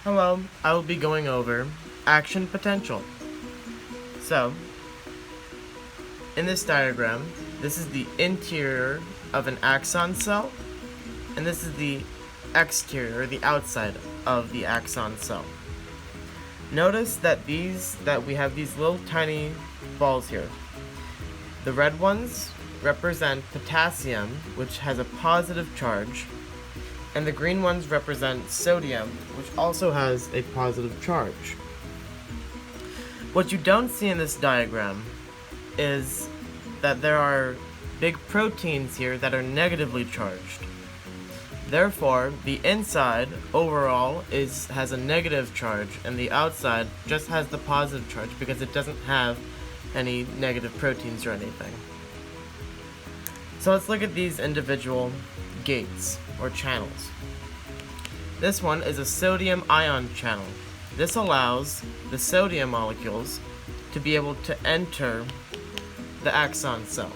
Hello, I will be going over action potential. So, in this diagram, this is the interior of an axon cell, and this is the exterior, the outside of the axon cell. Notice that we have these little tiny balls here. The red ones represent potassium, which has a positive charge, and the green ones represent sodium, which also has a positive charge. What you don't see in this diagram is that there are big proteins here that are negatively charged. Therefore, the inside overall has a negative charge, and the outside just has the positive charge because it doesn't have any negative proteins or anything. So let's look at these individual gates or channels. This one is a sodium ion channel. This allows the sodium molecules to be able to enter the axon cell.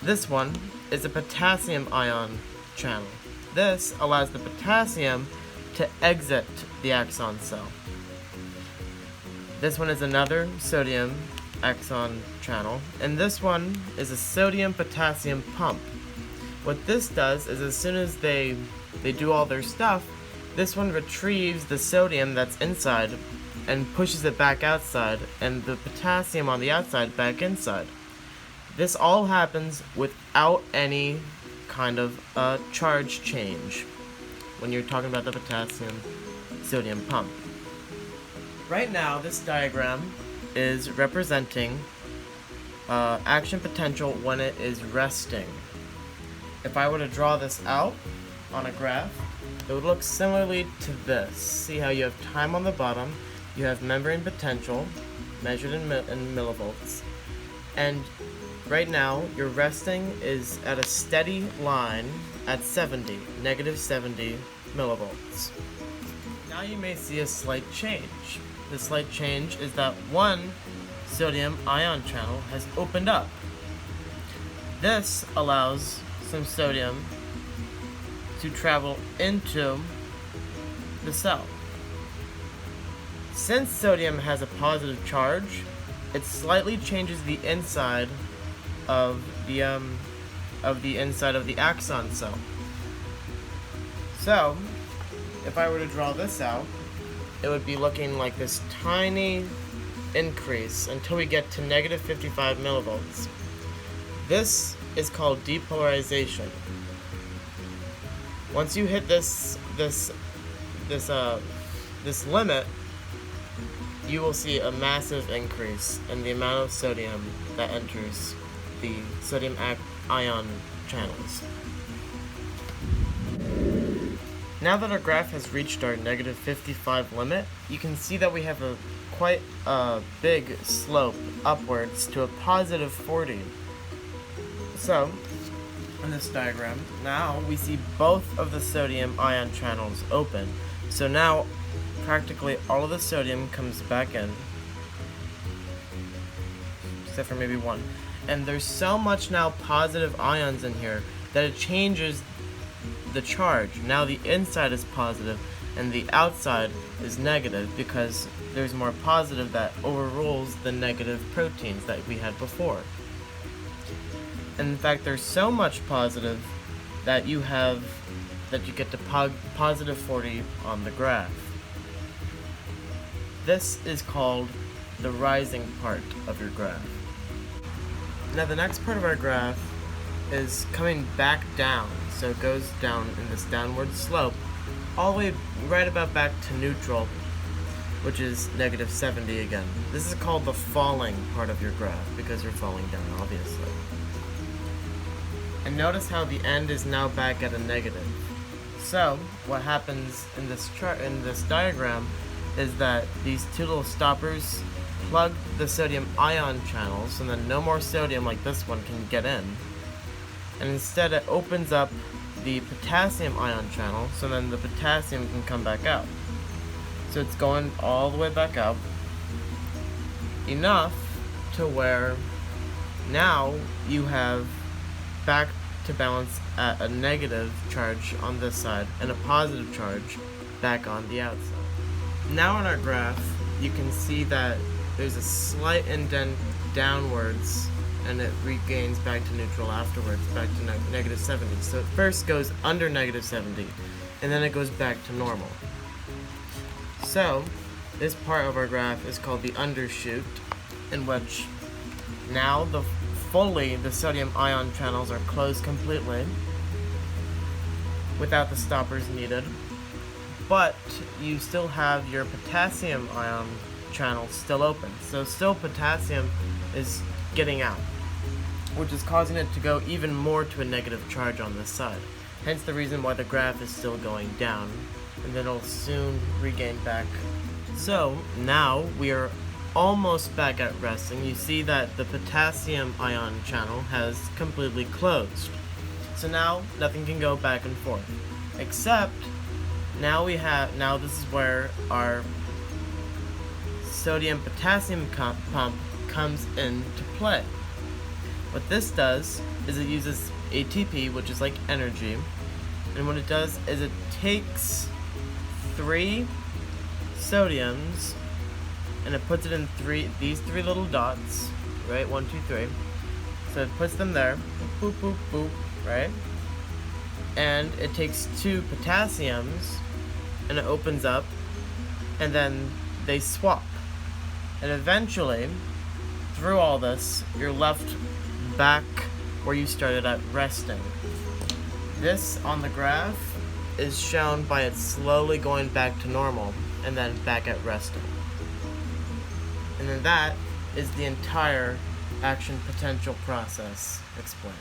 This one is a potassium ion channel. This allows the potassium to exit the axon cell. This one is another sodium axon channel, and this one is a sodium-potassium pump. What this does is as soon as they do all their stuff, this one retrieves the sodium that's inside and pushes it back outside, and the potassium on the outside back inside. This all happens without any kind of charge change when you're talking about the potassium sodium pump. Right now, this diagram is representing action potential when it is resting. If I were to draw this out on a graph, it would look similarly to this. See how you have time on the bottom, you have membrane potential measured in millivolts, and right now your resting is at a steady line at negative 70 millivolts. Now you may see a slight change. The slight change is that one sodium ion channel has opened up. This allows some sodium to travel into the cell. Since sodium has a positive charge, it slightly changes the inside of the inside of the axon cell. So, if I were to draw this out, it would be looking like this tiny increase until we get to negative 55 millivolts. This is called depolarization. Once you hit this limit, you will see a massive increase in the amount of sodium that enters the sodium ion channels. Now that our graph has reached our negative 55 limit, you can see that we have quite a big slope upwards to a positive 40. So, in this diagram, now we see both of the sodium ion channels open. So now, practically all of the sodium comes back in, except for maybe one. And there's so much now positive ions in here that it changes the charge. Now the inside is positive and the outside is negative because there's more positive that overrules the negative proteins that we had before. And in fact, there's so much positive that you get to positive 40 on the graph. This is called the rising part of your graph. Now the next part of our graph is coming back down, so it goes down in this downward slope all the way right about back to neutral, which is negative 70 again. This is called the falling part of your graph because you're falling down, obviously. And notice how the end is now back at a negative. So what happens in this diagram is that these two little stoppers plug the sodium ion channels, and then no more sodium like this one can get in. And instead it opens up the potassium ion channel, so then the potassium can come back out. So it's going all the way back out, enough to where now you have back to balance at a negative charge on this side and a positive charge back on the outside. Now on our graph, you can see that there's a slight indent downwards, and it regains back to neutral afterwards, back to negative 70. So it first goes under negative 70, and then it goes back to normal. So this part of our graph is called the undershoot, in which now the sodium ion channels are closed completely without the stoppers needed, but you still have your potassium ion channel still open. So still potassium is getting out, which is causing it to go even more to a negative charge on this side. Hence the reason why the graph is still going down, and then it'll soon regain back. So now we are almost back at resting. You see that the potassium ion channel has completely closed. So now nothing can go back and forth, except now this is where our sodium potassium pump comes into play. What this does is it uses ATP, which is like energy, and what it does is it takes 3 sodiums and it puts it in these three little dots, right? 1, 2, 3. So it puts them there, boop, boop, boop, right? And it takes 2 potassiums and it opens up, and then they swap. And eventually, through all this, you're left back where you started at resting. This on the graph is shown by it slowly going back to normal and then back at resting. And then that is the entire action potential process explained.